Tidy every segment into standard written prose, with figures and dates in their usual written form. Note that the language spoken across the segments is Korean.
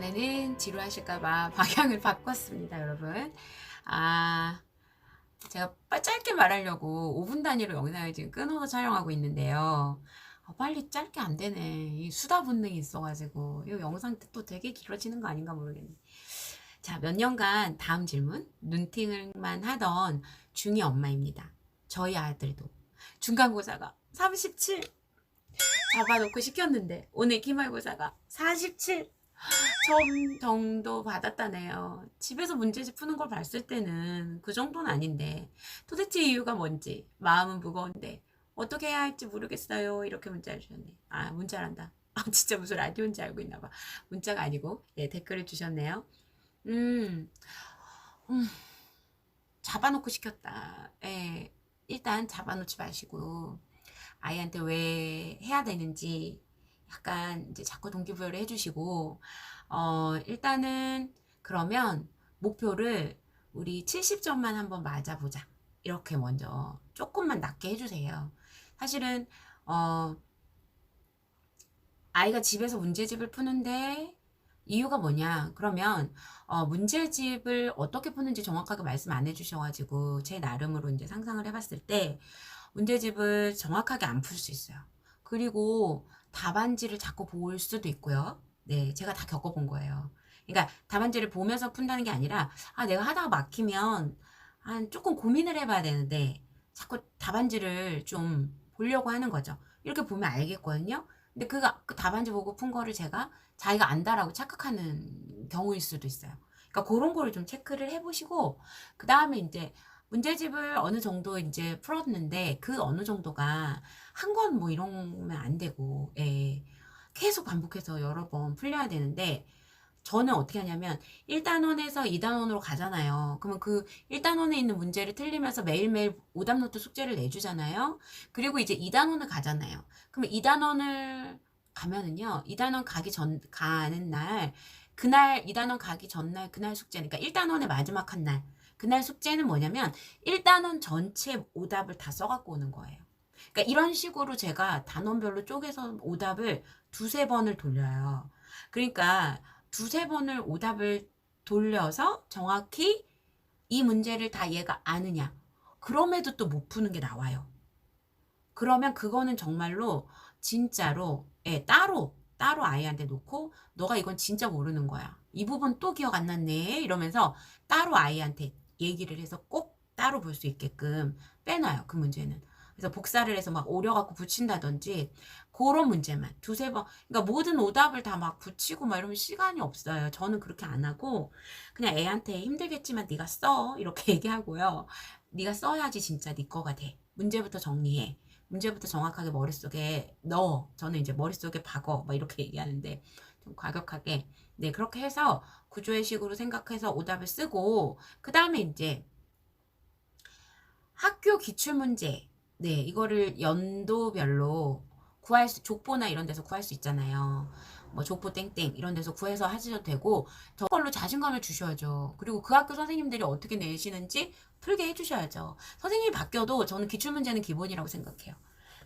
이번에는 지루하실까봐 방향을 바꿨습니다, 여러분. 아, 제가 짧게 말하려고 5분 단위로 영상을 지금 끊어서 촬영하고 있는데요. 빨리 짧게 안 되네. 이 수다 본능이 있어가지고. 이 영상 또 되게 길어지는 거 아닌가 모르겠네. 자, 몇 년간 다음 질문. 눈팅을만 하던 중2 엄마입니다. 저희 아들도. 중간고사가 37 잡아놓고 시켰는데 오늘 기말고사가 47 점 정도 받았다네요. 집에서 문제집 푸는 걸 봤을 때는 그 정도는 아닌데 도대체 이유가 뭔지 마음은 무거운데 어떻게 해야 할지 모르겠어요. 이렇게 문자를 주셨네. 아, 문자란다. 아, 진짜 무슨 라디오인지 알고 있나 봐. 문자가 아니고 예, 댓글을 주셨네요. 음, 음, 잡아놓고 시켰다. 예, 일단 잡아놓지 마시고 아이한테 왜 해야 되는지 약간 이제 자꾸 동기부여를 해주시고, 일단은 그러면 목표를 우리 70점만 한번 맞아보자. 이렇게 먼저 조금만 낮게 해주세요. 사실은, 어, 아이가 집에서 문제집을 푸는데 이유가 뭐냐? 그러면, 문제집을 어떻게 푸는지 정확하게 말씀 안 해주셔가지고, 제 나름으로 이제 상상을 해봤을 때, 문제집을 정확하게 안 풀 수 있어요. 그리고 답안지를 자꾸 볼 수도 있고요. 네, 제가 다 겪어본 거예요. 그러니까 답안지를 보면서 푼다는 게 아니라, 아, 내가 하다가 막히면, 한 조금 고민을 해봐야 되는데, 자꾸 답안지를 좀 보려고 하는 거죠. 이렇게 보면 알겠거든요. 근데 그 답안지 보고 푼 거를 제가 자기가 안다라고 착각하는 경우일 수도 있어요. 그러니까 그런 거를 좀 체크를 해보시고, 그 다음에 이제 문제집을 어느 정도 이제 풀었는데 그 어느 정도가 한 권 뭐 이러면 안 되고, 예. 계속 반복해서 여러 번 풀려야 되는데, 저는 어떻게 하냐면 1단원에서 2단원으로 가잖아요. 그러면 그 1단원에 있는 문제를 틀리면서 매일매일 오답노트 숙제를 내주잖아요. 그리고 이제 2단원을 가잖아요. 그러면 2단원을 가면은요. 2단원 가는 날, 그날 2단원 가기 전날 그날 숙제, 그러니까 1단원의 마지막 한 날, 그날 숙제는 뭐냐면 1단원 전체 오답을 다 써갖고 오는 거예요. 그러니까 이런 식으로 제가 단원별로 쪼개서 오답을 두세 번을 돌려요. 그러니까 두세 번을 오답을 돌려서 정확히 이 문제를 다 얘가 아느냐. 그럼에도 또 못 푸는 게 나와요. 그러면 그거는 정말로 진짜로 예, 따로 아이한테 놓고 너가 이건 진짜 모르는 거야. 이 부분 또 기억 안 났네. 이러면서 따로 아이한테 얘기를 해서 꼭 따로 볼 수 있게끔 빼놔요. 그 문제는. 그래서 복사를 해서 막 오려갖고 붙인다든지 그런 문제만 두세 번. 그러니까 모든 오답을 다 막 붙이고 막 이러면 시간이 없어요. 저는 그렇게 안 하고 그냥 애한테 힘들겠지만 네가 써 이렇게 얘기하고요. 네가 써야지 진짜 네 거가 돼. 문제부터 정리해. 문제부터 정확하게 머릿속에 넣어. 저는 이제 머릿속에 박어. 막 이렇게 얘기하는데 좀 과격하게. 네, 그렇게 해서 구조의 식으로 생각해서 오답을 쓰고, 그 다음에 이제 학교 기출문제. 네, 이거를 연도별로 족보나 이런 데서 구할 수 있잖아요. 뭐 족보 땡땡 이런 데서 구해서 하셔도 되고 저걸로 자신감을 주셔야죠. 그리고 그 학교 선생님들이 어떻게 내시는지 풀게 해주셔야죠. 선생님이 바뀌어도 저는 기출문제는 기본이라고 생각해요.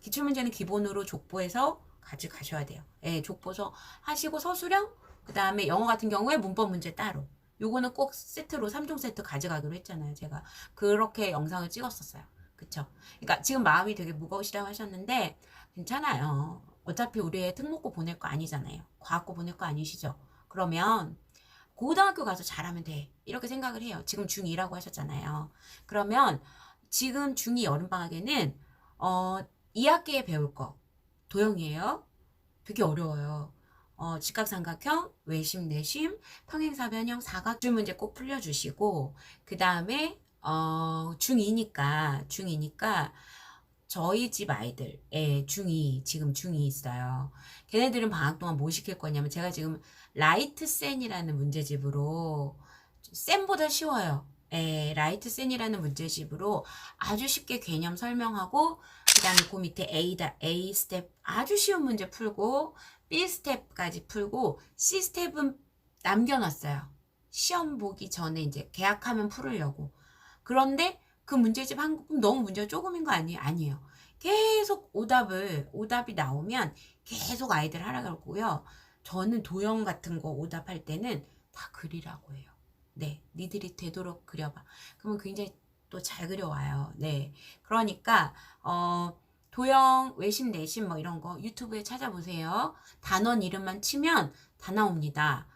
기출문제는 기본으로 족보에서 가져가셔야 돼요. 예, 족보서 하시고 서술형, 그 다음에 영어 같은 경우에 문법 문제 따로. 요거는 꼭 세트로 3종 세트 가져가기로 했잖아요. 제가 그렇게 영상을 찍었었어요. 그쵸? 그러니까 지금 마음이 되게 무거우시다고 하셨는데 괜찮아요. 어차피 우리 애 특목고 보낼 거 아니잖아요. 과학고 보낼 거 아니시죠? 그러면 고등학교 가서 잘하면 돼. 이렇게 생각을 해요. 지금 중2라고 하셨잖아요. 그러면 지금 중2 여름방학에는 2학기에 배울 거 도형이에요. 되게 어려워요. 직각삼각형, 외심, 내심, 평행사변형, 사각줄 문제 꼭 풀려주시고 그 다음에 중2니까 저희 집 아이들, 지금 중2 있어요. 걔네들은 방학 동안 뭐 시킬 거냐면 제가 지금 라이트 센이라는 문제집으로 센보다 쉬워요. 라이트 센이라는 문제집으로 아주 쉽게 개념 설명하고 그 다음에 그 밑에 A 스텝 아주 쉬운 문제 풀고 B 스텝까지 풀고 C 스텝은 남겨놨어요. 시험 보기 전에 이제 계약하면 풀으려고. 그런데 그 문제집 너무 문제가 조금인 거 아니에요? 아니에요. 계속 오답이 나오면 계속 아이들 하라고 하고요. 저는 도형 같은 거 오답할 때는 다 그리라고 해요. 네, 니들이 되도록 그려봐. 그러면 굉장히 또 잘 그려와요. 네, 그러니까 도형, 외심, 내심 뭐 이런 거 유튜브에 찾아보세요. 단원 이름만 치면 다 나옵니다.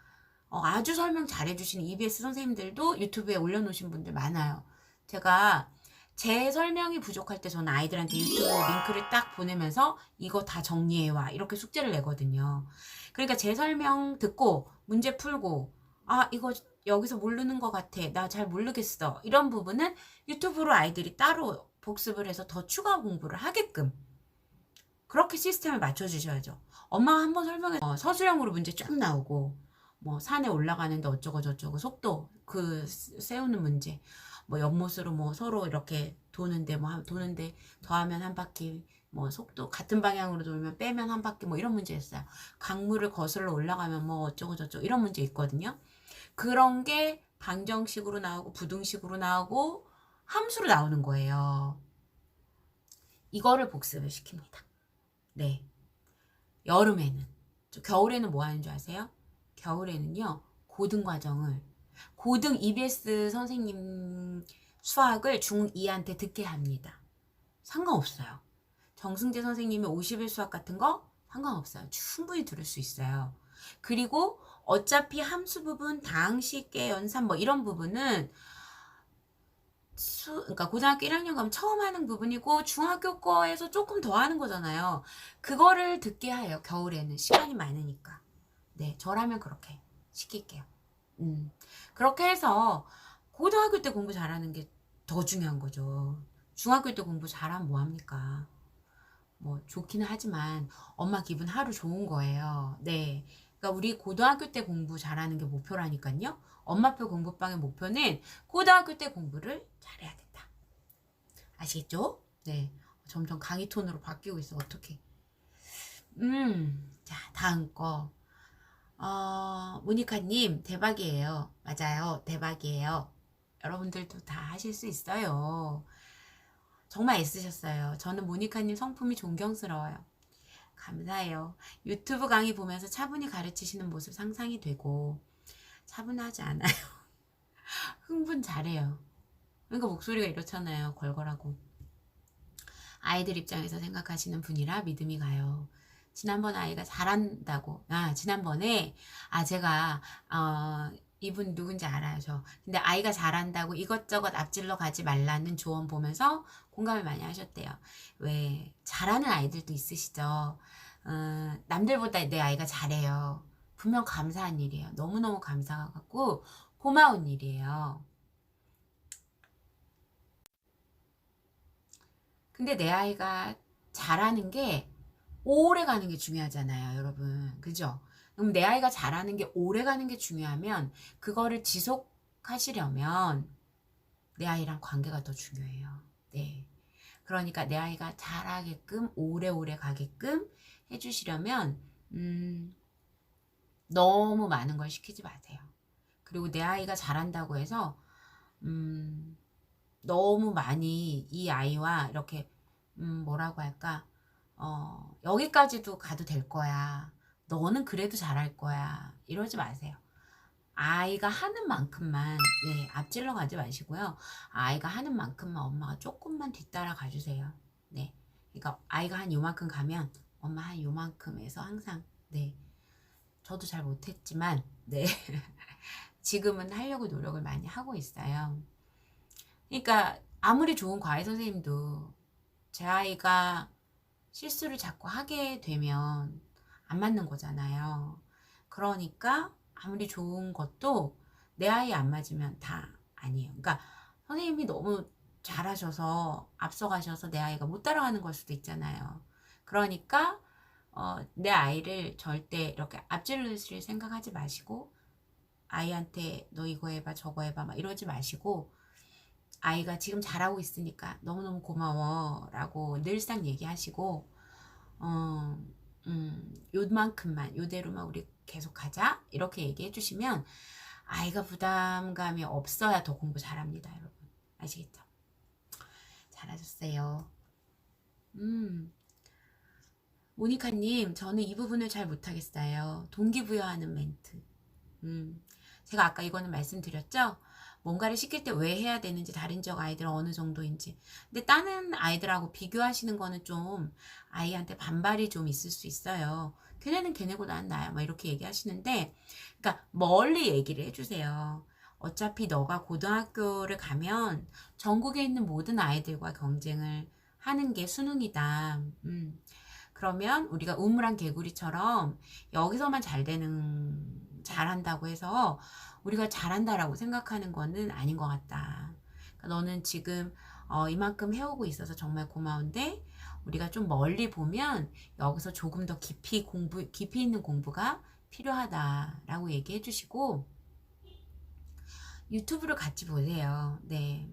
아주 설명 잘해주시는 EBS 선생님들도 유튜브에 올려놓으신 분들 많아요. 제가 제 설명이 부족할 때 저는 아이들한테 유튜브 링크를 딱 보내면서 이거 다 정리해와 이렇게 숙제를 내거든요. 그러니까 제 설명 듣고 문제 풀고 이거 여기서 모르는 것 같아. 나 잘 모르겠어. 이런 부분은 유튜브로 아이들이 따로 복습을 해서 더 추가 공부를 하게끔 그렇게 시스템을 맞춰주셔야죠. 엄마가 한번 설명해 서술형으로 문제 쫙 나오고 뭐 산에 올라가는데 어쩌고 저쩌고 속도 세우는 문제 뭐 연못으로 뭐 서로 이렇게 도는데 도는데 더하면 한 바퀴 뭐 속도 같은 방향으로 돌면 빼면 한 바퀴 뭐 이런 문제였어요. 강물을 거슬러 올라가면 뭐 어쩌고 저쩌고 이런 문제 있거든요. 그런 게 방정식으로 나오고 부등식으로 나오고 함수로 나오는 거예요. 이거를 복습을 시킵니다. 네. 여름에는 겨울에는 뭐 하는 줄 아세요? 겨울에는요 고등 과정을 고등 EBS 선생님 수학을 중2한테 듣게 합니다. 상관없어요. 정승재 선생님의 50일 수학 같은 거 상관없어요. 충분히 들을 수 있어요. 그리고 어차피 함수 부분, 다항식, 계, 연산 뭐 이런 부분은 그러니까 고등학교 1학년 가면 처음 하는 부분이고 중학교 거에서 조금 더 하는 거잖아요. 그거를 듣게 해요. 겨울에는 시간이 많으니까. 네, 저라면 그렇게 시킬게요. 그렇게 해서 고등학교 때 공부 잘하는 게 더 중요한 거죠. 중학교 때 공부 잘하면 뭐합니까? 뭐 좋기는 하지만 엄마 기분 하루 좋은 거예요. 네. 그러니까 우리 고등학교 때 공부 잘하는 게 목표라니까요. 엄마표 공부방의 목표는 고등학교 때 공부를 잘해야 된다. 아시겠죠? 네. 점점 강의 톤으로 바뀌고 있어. 어떡해. 자, 다음 거. 모니카님, 대박이에요. 맞아요. 대박이에요. 여러분들도 다 하실 수 있어요. 정말 애쓰셨어요. 저는 모니카님 성품이 존경스러워요. 감사해요. 유튜브 강의 보면서 차분히 가르치시는 모습 상상이 되고, 차분하지 않아요. 흥분 잘해요. 그러니까 목소리가 이렇잖아요. 걸걸하고. 아이들 입장에서 생각하시는 분이라 믿음이 가요. 지난번 아이가 잘한다고. 지난번에, 제가, 이분 누군지 알아요, 저. 근데 아이가 잘한다고 이것저것 앞질러 가지 말라는 조언 보면서 공감을 많이 하셨대요. 왜, 잘하는 아이들도 있으시죠? 남들보다 내 아이가 잘해요. 분명 감사한 일이에요. 너무너무 감사하고 고마운 일이에요. 근데 내 아이가 잘하는 게 오래 가는 게 중요하잖아요, 여러분. 그죠? 그럼 내 아이가 잘하는 게 오래 가는 게 중요하면 그거를 지속하시려면 내 아이랑 관계가 더 중요해요. 네. 그러니까 내 아이가 잘하게끔 오래오래 가게끔 해주시려면 너무 많은 걸 시키지 마세요. 그리고 내 아이가 잘한다고 해서 너무 많이 이 아이와 이렇게 뭐라고 할까 여기까지도 가도 될 거야. 너는 그래도 잘할 거야. 이러지 마세요. 아이가 하는 만큼만 앞질러 가지 마시고요. 아이가 하는 만큼만 엄마가 조금만 뒤따라 가주세요. 네, 그러니까 아이가 한 요만큼 가면 엄마 한 요만큼에서 항상 저도 잘 못했지만 지금은 하려고 노력을 많이 하고 있어요. 그러니까 아무리 좋은 과외 선생님도 제 아이가 실수를 자꾸 하게 되면 안 맞는 거잖아요. 그러니까 아무리 좋은 것도 내 아이 안 맞으면 다 아니에요. 그러니까 선생님이 너무 잘하셔서 앞서가셔서 내 아이가 못 따라가는 걸 수도 있잖아요. 그러니까 내 아이를 절대 이렇게 앞질르실 생각하지 마시고 아이한테 너 이거 해봐 저거 해봐 막 이러지 마시고 아이가 지금 잘하고 있으니까 너무너무 고마워 라고 늘상 얘기하시고 요만큼만 요대로만 우리 계속 가자 이렇게 얘기해 주시면 아이가 부담감이 없어야 더 공부 잘합니다. 여러분 아시겠죠? 잘하셨어요. 모니카님, 저는 이 부분을 잘 못하겠어요. 동기부여하는 멘트. 음, 제가 아까 이거는 말씀드렸죠? 뭔가를 시킬 때 왜 해야 되는지, 다른 지역 아이들은 어느 정도인지. 근데 다른 아이들하고 비교하시는 거는 좀 아이한테 반발이 좀 있을 수 있어요. 걔네는 걔네고 난 나야. 막 이렇게 얘기하시는데, 그러니까 멀리 얘기를 해주세요. 어차피 너가 고등학교를 가면 전국에 있는 모든 아이들과 경쟁을 하는 게 수능이다. 그러면 우리가 우물안 개구리처럼 여기서만 잘한다고 해서 우리가 잘한다라고 생각하는 거는 아닌 것 같다. 그러니까 너는 지금 이만큼 해오고 있어서 정말 고마운데 우리가 좀 멀리 보면 여기서 조금 더 깊이 있는 공부가 필요하다라고 얘기해 주시고 유튜브를 같이 보세요. 네.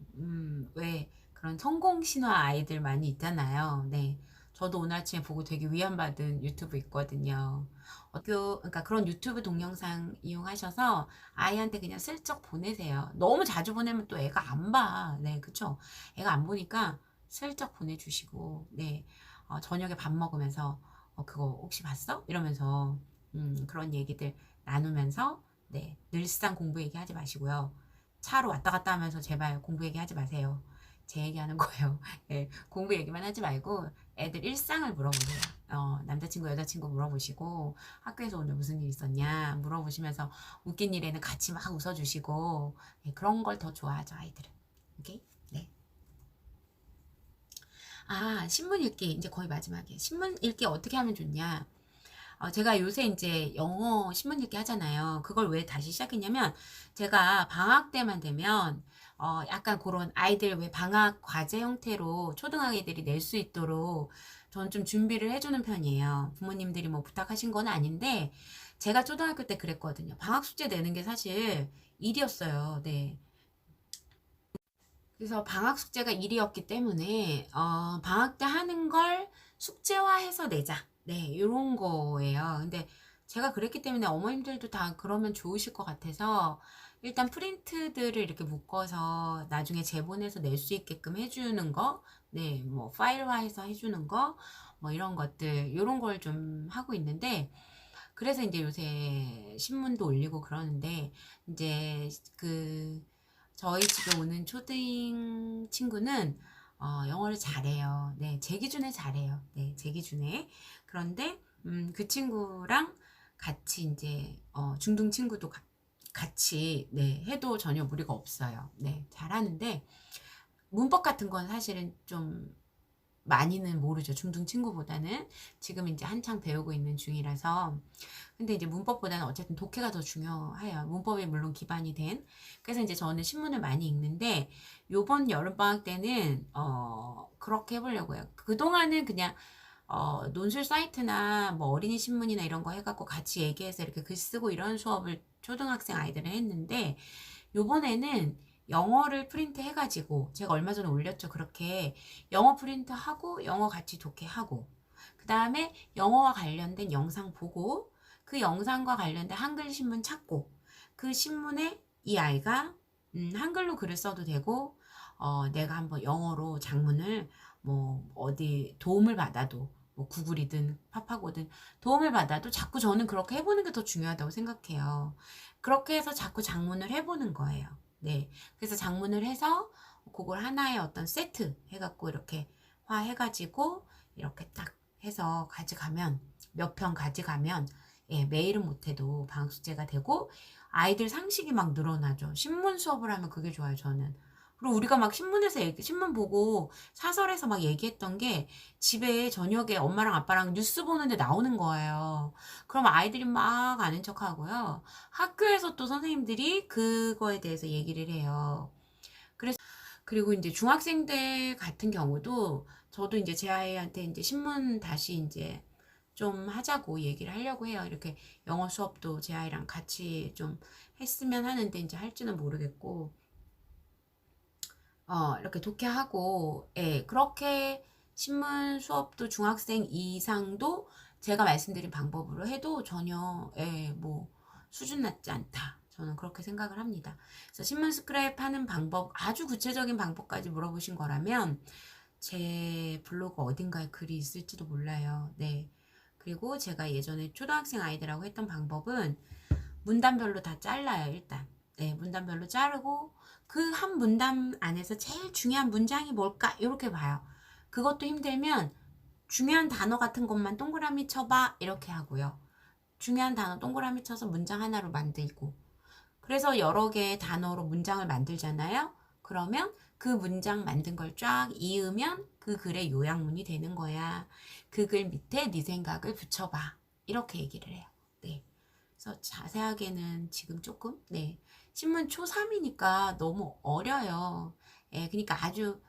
왜 그런 성공 신화 아이들 많이 있잖아요. 네. 저도 오늘 아침에 보고 되게 위안받은 유튜브 있거든요. 그러니까 그런 유튜브 동영상 이용하셔서 아이한테 그냥 슬쩍 보내세요. 너무 자주 보내면 또 애가 안 봐. 네, 그쵸? 애가 안 보니까 슬쩍 보내주시고, 네. 저녁에 밥 먹으면서, 그거 혹시 봤어? 이러면서, 그런 얘기들 나누면서, 네. 늘상 공부 얘기하지 마시고요. 차로 왔다 갔다 하면서 제발 공부 얘기하지 마세요. 제 얘기하는 거예요. 예, 공부 얘기만 하지 말고 애들 일상을 물어보세요. 남자친구, 여자친구 물어보시고 학교에서 오늘 무슨 일 있었냐 물어보시면서 웃긴 일에는 같이 막 웃어주시고 예, 그런 걸 더 좋아하죠 아이들은. 오케이? 네. 아, 신문 읽기 이제 거의 마지막이에요. 신문 읽기 어떻게 하면 좋냐? 제가 요새 이제 영어 신문 읽기 하잖아요. 그걸 왜 다시 시작했냐면, 제가 방학 때만 되면, 약간 그런 아이들 왜 방학 과제 형태로 초등학생들이 낼 수 있도록 저는 좀 준비를 해주는 편이에요. 부모님들이 뭐 부탁하신 건 아닌데, 제가 초등학교 때 그랬거든요. 방학 숙제 내는 게 사실 일이었어요. 네. 그래서 방학 숙제가 일이었기 때문에 방학 때 하는 걸 숙제화해서 내자. 네, 요런 거예요. 근데 제가 그랬기 때문에 어머님들도 다 그러면 좋으실 것 같아서 일단 프린트들을 이렇게 묶어서 나중에 제본해서 낼 수 있게끔 해주는 거, 네, 뭐 파일화해서 해주는 거, 뭐 이런 것들, 요런 걸 좀 하고 있는데 그래서 이제 요새 신문도 올리고 그러는데 이제 그 저희 집에 오는 초딩 친구는 영어를 잘해요. 네, 제 기준에 잘해요. 네, 제 기준에. 그런데 그 친구랑 같이 이제 중등 친구도 같이 네, 해도 전혀 무리가 없어요. 네, 잘하는데 문법 같은 건 사실은 좀 많이는 모르죠. 중등 친구보다는 지금 이제 한창 배우고 있는 중이라서. 근데 이제 문법보다는 어쨌든 독해가 더 중요해요. 문법이 물론 기반이 된. 그래서 이제 저는 신문을 많이 읽는데 요번 여름방학 때는 그렇게 해보려고 해요. 그동안은 그냥 논술 사이트나 뭐 어린이 신문이나 이런 거 해갖고 같이 얘기해서 이렇게 글 쓰고 이런 수업을 초등학생 아이들은 했는데 요번에는 영어를 프린트 해가지고 제가 얼마 전에 올렸죠. 그렇게 영어 프린트 하고 영어 같이 독해하고 그 다음에 영어와 관련된 영상 보고 그 영상과 관련된 한글 신문 찾고 그 신문에 이 아이가 한글로 글을 써도 되고 내가 한번 영어로 장문을 뭐 어디 도움을 받아도 뭐 구글이든 파파고든 도움을 받아도 자꾸 저는 그렇게 해보는 게 더 중요하다고 생각해요. 그렇게 해서 자꾸 장문을 해보는 거예요. 네. 그래서 장문을 해서 그걸 하나의 어떤 세트 해갖고 이렇게 화해가지고 이렇게 딱 해서 가져가면 몇 편 가져가면 예, 매일은 못해도 방학 숙제가 되고 아이들 상식이 막 늘어나죠. 신문 수업을 하면 그게 좋아요, 저는. 그리고 우리가 막 신문에서 신문 보고 사설에서 막 얘기했던 게 집에 저녁에 엄마랑 아빠랑 뉴스 보는데 나오는 거예요. 그럼 아이들이 막 아는 척 하고요. 학교에서 또 선생님들이 그거에 대해서 얘기를 해요. 그래서 그리고 이제 중학생들 같은 경우도 저도 이제 제 아이한테 이제 신문 다시 이제 좀 하자고 얘기를 하려고 해요. 이렇게 영어 수업도 제 아이랑 같이 좀 했으면 하는데 이제 할지는 모르겠고, 이렇게 독해하고, 예, 그렇게 신문 수업도 중학생 이상도 제가 말씀드린 방법으로 해도 전혀, 예, 뭐, 수준 낮지 않다. 저는 그렇게 생각을 합니다. 그래서 신문 스크랩 하는 방법, 아주 구체적인 방법까지 물어보신 거라면, 제 블로그 어딘가에 글이 있을지도 몰라요. 네. 그리고 제가 예전에 초등학생 아이들하고 했던 방법은 문단별로 다 잘라요, 일단. 네, 문단별로 자르고 그 한 문단 안에서 제일 중요한 문장이 뭘까? 이렇게 봐요. 그것도 힘들면 중요한 단어 같은 것만 동그라미 쳐봐 이렇게 하고요. 중요한 단어 동그라미 쳐서 문장 하나로 만들고, 그래서 여러 개의 단어로 문장을 만들잖아요. 그러면 그 문장 만든 걸 쫙 이으면 그 글의 요약문이 되는 거야. 그 글 밑에 네 생각을 붙여봐. 이렇게 얘기를 해요. 네. 그래서 자세하게는 지금 조금, 네. 신문 초3이니까 너무 어려요. 예, 그러니까 아주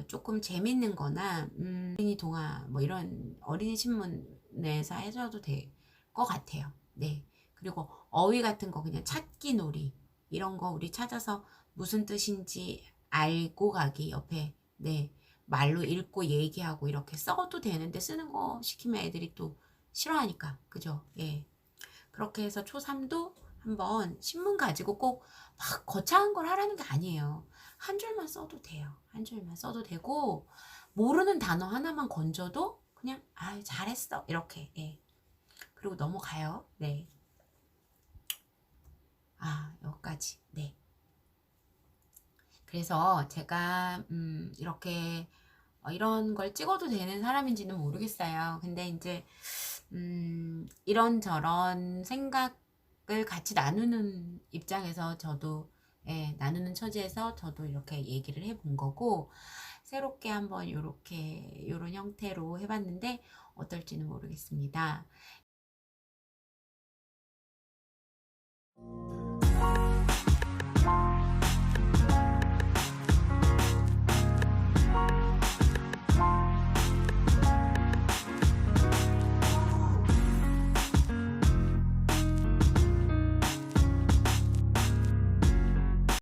조금 재밌는 거나, 어린이 동화, 뭐 이런 어린이 신문에서 해줘도 될 것 같아요. 네. 그리고 어휘 같은 거 그냥 찾기 놀이. 이런 거 우리 찾아서 무슨 뜻인지 알고 가기 옆에, 네. 말로 읽고 얘기하고 이렇게 써도 되는데 쓰는 거 시키면 애들이 또 싫어하니까. 그죠? 예. 그렇게 해서 초3도 한번 신문 가지고 꼭 막 거창한 걸 하라는 게 아니에요. 한 줄만 써도 돼요. 한 줄만 써도 되고, 모르는 단어 하나만 건져도 그냥, 아, 잘했어. 이렇게, 예. 그리고 넘어가요. 네. 아, 여기까지. 네. 그래서 제가, 이렇게, 이런 걸 찍어도 되는 사람인지는 모르겠어요. 근데 이제, 이런저런 생각을 같이 나누는 입장에서 저도, 예, 나누는 처지에서 저도 이렇게 얘기를 해본 거고, 새롭게 한번 요렇게, 요런 형태로 해봤는데, 어떨지는 모르겠습니다.